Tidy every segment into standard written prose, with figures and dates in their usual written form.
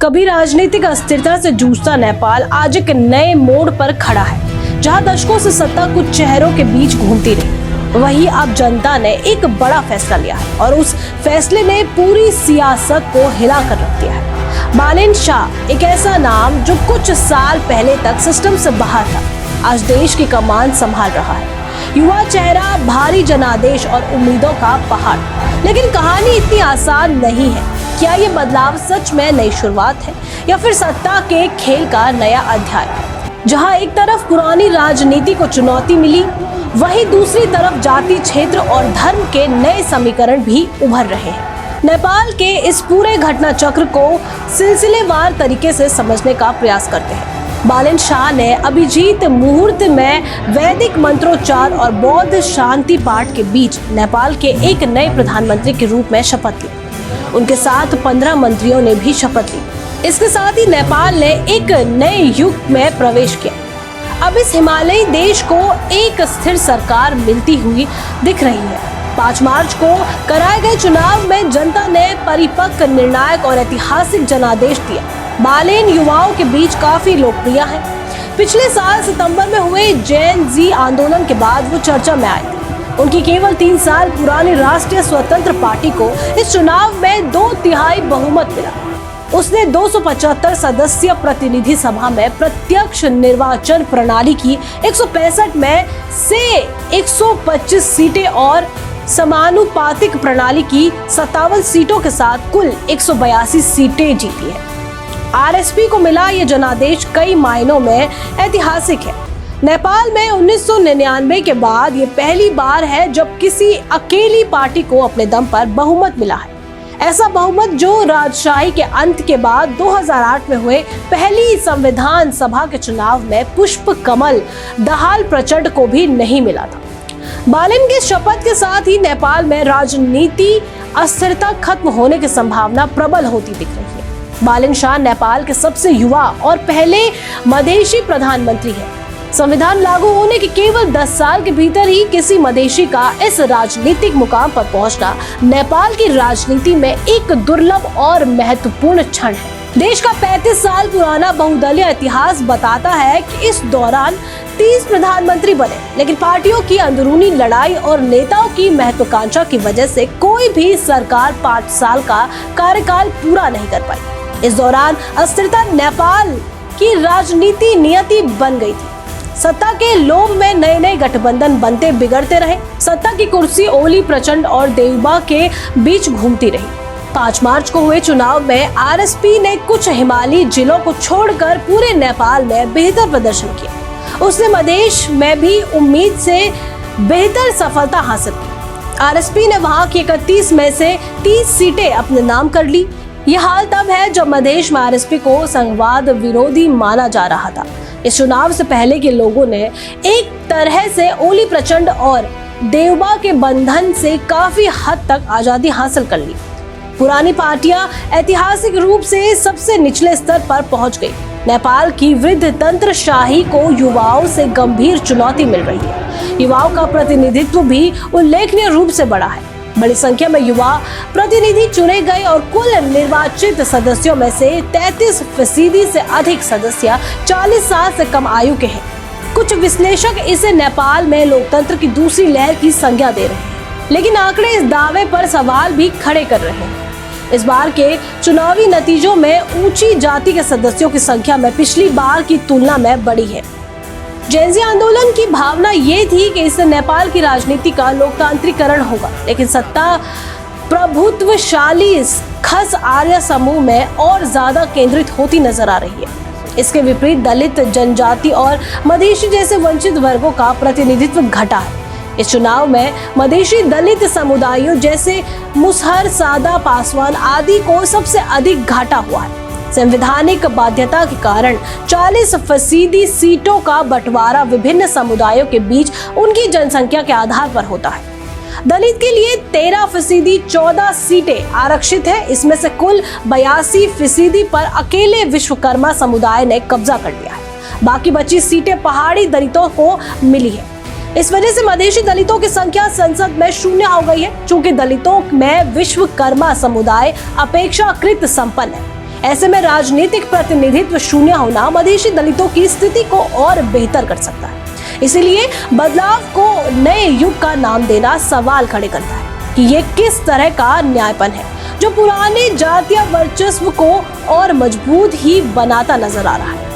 कभी राजनीतिक अस्थिरता से जूझता नेपाल आज एक नए मोड़ पर खड़ा है। जहां दशकों से सत्ता कुछ चेहरों के बीच घूमती रही, वहीं अब जनता ने एक बड़ा फैसला लिया है और उस फैसले ने पूरी सियासत को हिला कर रख दिया है। बालेन शाह, एक ऐसा नाम जो कुछ साल पहले तक सिस्टम से बाहर था, आज देश की कमान संभाल रहा है। युवा चेहरा, भारी जनादेश और उम्मीदों का पहाड़। लेकिन कहानी इतनी आसान नहीं है। क्या ये बदलाव सच में नई शुरुआत है या फिर सत्ता के खेल का नया अध्याय? जहां एक तरफ पुरानी राजनीति को चुनौती मिली, वहीं दूसरी तरफ जाति, क्षेत्र और धर्म के नए समीकरण भी उभर रहे हैं। नेपाल के इस पूरे घटना चक्र को सिलसिलेवार तरीके से समझने का प्रयास करते हैं। बालेन शाह ने अभिजीत मुहूर्त में वैदिक मंत्रोच्चार और बौद्ध शांति पाठ के बीच नेपाल के एक नए प्रधानमंत्री के रूप में शपथ ली। उनके साथ 15 मंत्रियों ने भी शपथ ली। इसके साथ ही नेपाल ने एक नए युग में प्रवेश किया। अब इस हिमालयी देश को एक स्थिर सरकार मिलती हुई दिख रही है। 5 मार्च को कराए गए चुनाव में जनता ने परिपक्व, निर्णायक और ऐतिहासिक जनादेश दिया। बालेन युवाओं के बीच काफी लोकप्रिय है। पिछले साल सितंबर में हुए जेन जी आंदोलन के बाद वो चर्चा में आए थे। उनकी केवल 3 साल पुरानी राष्ट्रीय स्वतंत्र पार्टी को इस चुनाव में 2/3 बहुमत मिला। उसने 275 सदस्यीय प्रतिनिधि सभा में प्रत्यक्ष निर्वाचन प्रणाली की 165 में से 125 सीटें और समानुपातिक प्रणाली की 57 सीटों के साथ कुल 182 सीटें जीती है। आरएसपी को मिला ये जनादेश कई मायनों में ऐतिहासिक है। नेपाल में 1999 के बाद ये पहली बार है जब किसी अकेली पार्टी को अपने दम पर बहुमत मिला है। ऐसा बहुमत जो राजशाही के अंत के बाद 2008 में हुए पहली संविधान सभा के चुनाव में पुष्प कमल दाहाल प्रचंड को भी नहीं मिला था। बालेन के शपथ के साथ ही नेपाल में राजनीति अस्थिरता खत्म होने की संभावना प्रबल होती दिख रही है। बालेन शाह नेपाल के सबसे युवा और पहले मधेशी प्रधानमंत्री हैं। संविधान लागू होने के केवल 10 साल के भीतर ही किसी मधेशी का इस राजनीतिक मुकाम पर पहुंचना नेपाल की राजनीति में एक दुर्लभ और महत्वपूर्ण क्षण है। देश का 35 साल पुराना बहुदलीय इतिहास बताता है कि इस दौरान 30 प्रधानमंत्री बने, लेकिन पार्टियों की अंदरूनी लड़ाई और नेताओं की महत्वाकांक्षा की वजह से कोई भी सरकार 5 साल का कार्यकाल पूरा नहीं कर पाई। इस दौरान अस्थिरता नेपाल की राजनीति नियति बन गई थी। सत्ता के लोभ में नए नए गठबंधन बनते बिगड़ते रहे। सत्ता की कुर्सी ओली प्रचंड और देवबा के बीच घूमती रही। 5 मार्च को हुए चुनाव में आरएसपी ने कुछ हिमालयी जिलों को छोड़कर पूरे नेपाल में बेहतर प्रदर्शन किया। उसने मधेश में भी उम्मीद से बेहतर सफलता हासिल की। आरएसपी ने वहां की 31 में से 30 सीटें अपने नाम कर ली। यह हाल तब है जब मधेश में आरएसपी को संघवाद विरोधी माना जा रहा था। इस चुनाव से पहले के लोगों ने एक तरह से ओली प्रचंड और देवबा के बंधन से काफी हद तक आजादी हासिल कर ली। पुरानी पार्टियां ऐतिहासिक रूप से सबसे निचले स्तर पर पहुंच गई। नेपाल की वृद्ध तंत्रशाही को युवाओं से गंभीर चुनौती मिल रही है। युवाओं का प्रतिनिधित्व भी उल्लेखनीय रूप से बढ़ा है। बड़ी संख्या में युवा प्रतिनिधि चुने गए और कुल निर्वाचित सदस्यों में से 33% से अधिक सदस्य 40 साल से कम आयु के हैं। कुछ विश्लेषक इसे नेपाल में लोकतंत्र की दूसरी लहर की संज्ञा दे रहे हैं, लेकिन आंकड़े इस दावे पर सवाल भी खड़े कर रहे हैं। इस बार के चुनावी नतीजों में ऊंची जाति के सदस्यों की संख्या में पिछली बार की तुलना में बढ़ी है। जेनजी आंदोलन की भावना ये थी कि इससे नेपाल की राजनीति का लोकतांत्रिकरण होगा, लेकिन सत्ता प्रभुत्वशाली खस आर्य समूह में और ज्यादा केंद्रित होती नजर आ रही है। इसके विपरीत दलित, जनजाति और मधेशी जैसे वंचित वर्गों का प्रतिनिधित्व घटा है। इस चुनाव में मधेशी दलित समुदायों जैसे मुसहर, सादा, पासवान आदि को सबसे अधिक घाटा हुआ है। संवैधानिक बाध्यता के कारण 40% सीटों का बंटवारा विभिन्न समुदायों के बीच उनकी जनसंख्या के आधार पर होता है। दलित के लिए 13% 14 सीटें आरक्षित है। इसमें से कुल 82% पर अकेले विश्वकर्मा समुदाय ने कब्जा कर लिया है। बाकी बची सीटें पहाड़ी दलितों को मिली है। इस वजह से मधेशी दलितों की संख्या संसद में 0 हो गई है। चूंकि दलितों में विश्वकर्मा समुदाय अपेक्षाकृत संपन्न है, ऐसे में राजनीतिक प्रतिनिधित्व शून्य होना मधेसी दलितों की स्थिति को और बेहतर कर सकता है। इसीलिए बदलाव को नए युग का नाम देना सवाल खड़े करता है कि ये किस तरह का न्यायपन है जो पुराने जातीय वर्चस्व को और मजबूत ही बनाता नजर आ रहा है।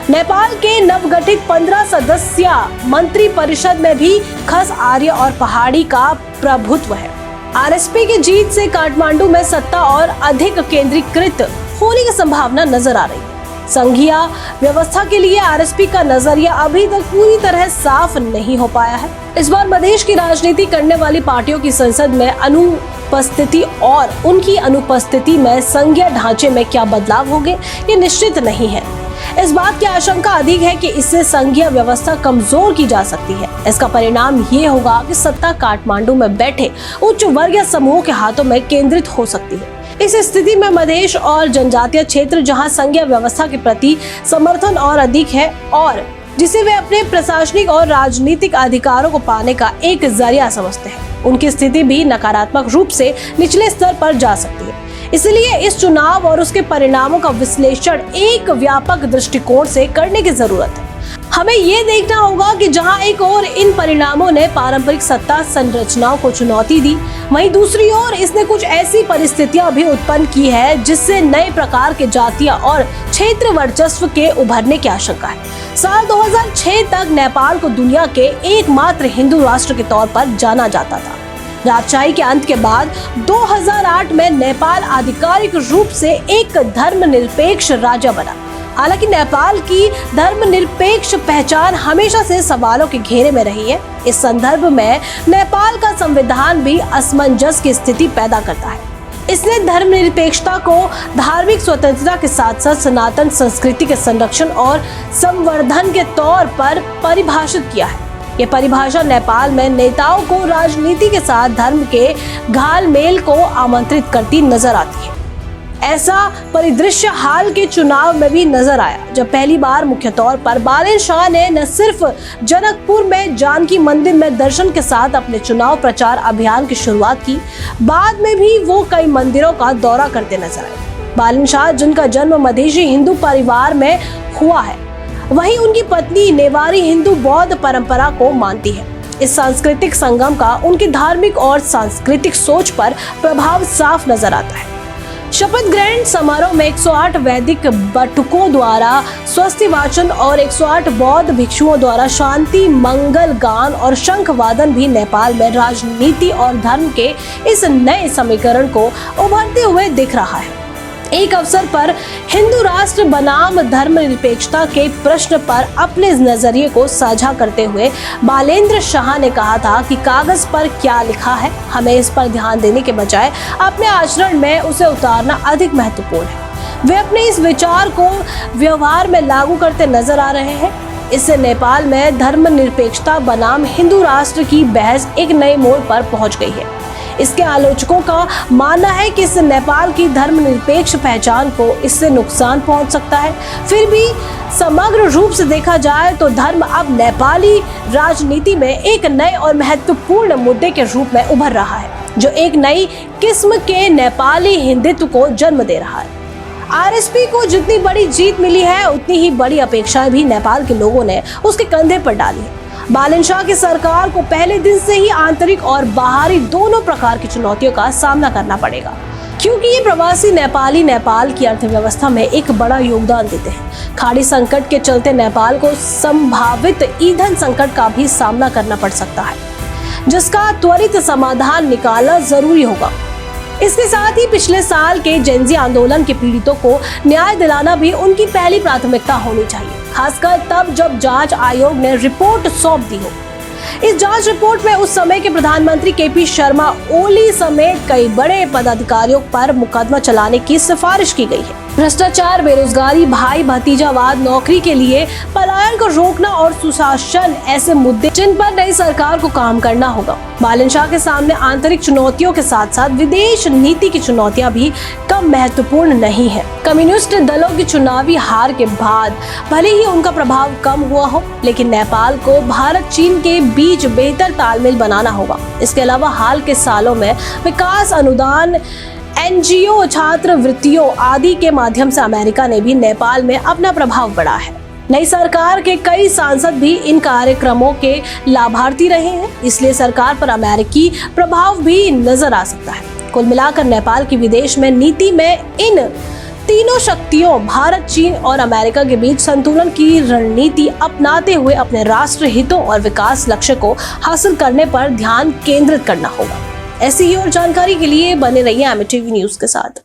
नेपाल के नवगठित 15 सदस्यीय मंत्री परिषद में भी खस, आर्य और पहाड़ी का प्रभुत्व है। आरएसपी की जीत से काठमांडू में सत्ता और अधिक केंद्रीकृत होने की संभावना नजर आ रही है। संघीय व्यवस्था के लिए आरएसपी का नजरिया अभी तक पूरी तरह साफ नहीं हो पाया है। इस बार मधेश की राजनीति करने वाली पार्टियों की संसद में अनुपस्थिति और उनकी अनुपस्थिति में संघीय ढांचे में क्या बदलाव होंगे ये निश्चित नहीं है। इस बात की आशंका अधिक है कि इससे संघीय व्यवस्था कमजोर की जा सकती है। इसका परिणाम ये होगा कि सत्ता काठमांडू में बैठे उच्च वर्गीय समूहों के हाथों में केंद्रित हो सकती है। इस स्थिति में मधेश और जनजातीय क्षेत्र जहां संघीय व्यवस्था के प्रति समर्थन और अधिक है और जिसे वे अपने प्रशासनिक और राजनीतिक अधिकारों को पाने का एक जरिया समझते हैं, उनकी स्थिति भी नकारात्मक रूप से निचले स्तर पर जा सकती है। इसलिए इस चुनाव और उसके परिणामों का विश्लेषण एक व्यापक दृष्टिकोण से करने की जरूरत है। हमें ये देखना होगा कि जहां एक ओर इन परिणामों ने पारंपरिक सत्ता संरचनाओं को चुनौती दी, वहीं दूसरी ओर इसने कुछ ऐसी परिस्थितियां भी उत्पन्न की है जिससे नए प्रकार के जातीय और क्षेत्र वर्चस्व के उभरने की आशंका है। साल 2006 तक नेपाल को दुनिया के एकमात्र हिंदू राष्ट्र के तौर पर जाना जाता था। राजशाही के अंत के बाद 2008 में नेपाल आधिकारिक रूप से एक धर्मनिरपेक्ष राज्य बना। हालांकि नेपाल की धर्मनिरपेक्ष पहचान हमेशा से सवालों के घेरे में रही है। इस संदर्भ में नेपाल का संविधान भी असमंजस की स्थिति पैदा करता है। इसने धर्मनिरपेक्षता को धार्मिक स्वतंत्रता के साथ साथ सनातन संस्कृति के संरक्षण और संवर्धन के तौर पर परिभाषित किया है। ये परिभाषा नेपाल में नेताओं को राजनीति के साथ धर्म के घालमेल को आमंत्रित करती नजर आती है। ऐसा परिदृश्य हाल के चुनाव में भी नजर आया, जब पहली बार मुख्य तौर पर बालेन शाह ने न सिर्फ जनकपुर में जानकी मंदिर में दर्शन के साथ अपने चुनाव प्रचार अभियान की शुरुआत की, बाद में भी वो कई मंदिरों का दौरा करते नजर आए। बालेन शाह, जिनका जन्म मधेसी हिंदू परिवार में हुआ है, वहीं उनकी पत्नी नेवारी हिंदू बौद्ध परंपरा को मानती है। इस सांस्कृतिक संगम का उनकी धार्मिक और सांस्कृतिक सोच पर प्रभाव साफ नजर आता है। शपथ ग्रहण समारोह में 108 वैदिक बटुकों द्वारा स्वस्ति वाचन और 108 बौद्ध भिक्षुओं द्वारा शांति मंगल गान और शंख वादन भी नेपाल में राजनीति और धर्म के इस नए समीकरण को उभरते हुए दिख रहा है। एक अवसर पर हिंदू राष्ट्र बनाम धर्मनिरपेक्षता के प्रश्न पर अपने नजरिए को साझा करते हुए बालेंद्र शाह ने कहा था कि कागज पर क्या लिखा है, हमें इस पर ध्यान देने के बजाय अपने आचरण में उसे उतारना अधिक महत्वपूर्ण है। वे अपने इस विचार को व्यवहार में लागू करते नजर आ रहे हैं। इससे नेपाल में धर्मनिरपेक्षता बनाम हिंदू राष्ट्र की बहस एक नए मोड़ पर पहुंच गई है। इसके आलोचकों का मानना है कि इससे नेपाल की धर्मनिरपेक्ष पहचान को इससे नुकसान पहुंच सकता है। फिर भी समग्र रूप से देखा जाए तो धर्म अब नेपाली राजनीति में एक नए और महत्वपूर्ण मुद्दे के रूप में उभर रहा है, जो एक नई किस्म के नेपाली हिंदुत्व को जन्म दे रहा है। आरएसपी को जितनी बड़ी जीत मिली है, उतनी ही बड़ी अपेक्षाएं भी नेपाल के लोगों ने उसके कंधे पर डाली है। बालेन शाह की सरकार को पहले दिन से ही आंतरिक और बाहरी दोनों प्रकार की चुनौतियों का सामना करना पड़ेगा, क्योंकि ये प्रवासी नेपाली नेपाल की अर्थव्यवस्था में एक बड़ा योगदान देते हैं। खाड़ी संकट के चलते नेपाल को संभावित ईंधन संकट का भी सामना करना पड़ सकता है, जिसका त्वरित समाधान निकालना जरूरी होगा। इसके साथ ही पिछले साल के जेनजी आंदोलन के पीड़ितों को न्याय दिलाना भी उनकी पहली प्राथमिकता होनी चाहिए, खासकर तब जब जांच आयोग ने रिपोर्ट सौंप दी हो। इस जांच रिपोर्ट में उस समय के प्रधानमंत्री केपी शर्मा ओली समेत कई बड़े पदाधिकारियों पर मुकदमा चलाने की सिफारिश की गई है। भ्रष्टाचार, बेरोजगारी, भाई भतीजावाद, नौकरी के लिए पलायन को रोकना और सुशासन ऐसे मुद्दे जिन पर नई सरकार को काम करना होगा। बालेन शाह के सामने आंतरिक चुनौतियों के साथ साथ विदेश नीति की चुनौतियां भी कम महत्वपूर्ण नहीं है। कम्युनिस्ट दलों की चुनावी हार के बाद भले ही उनका प्रभाव कम हुआ हो, लेकिन नेपाल को भारत चीन के बीच बेहतर तालमेल बनाना होगा। इसके अलावा हाल के सालों में विकास अनुदान एनजीओ, छात्रवृत्तियों आदि के माध्यम से अमेरिका ने भी नेपाल में अपना प्रभाव बढ़ाया है। नई सरकार के कई सांसद भी इन कार्यक्रमों के लाभार्थी रहे हैं, इसलिए सरकार पर अमेरिकी प्रभाव भी नजर आ सकता है। कुल मिलाकर नेपाल की विदेश में नीति में इन तीनों शक्तियों भारत, चीन और अमेरिका के बीच संतुलन की रणनीति अपनाते हुए अपने राष्ट्र हितों और विकास लक्ष्य को हासिल करने पर ध्यान केंद्रित करना होगा। ऐसी ही और जानकारी के लिए बने रहिए एमटीवी न्यूज के साथ।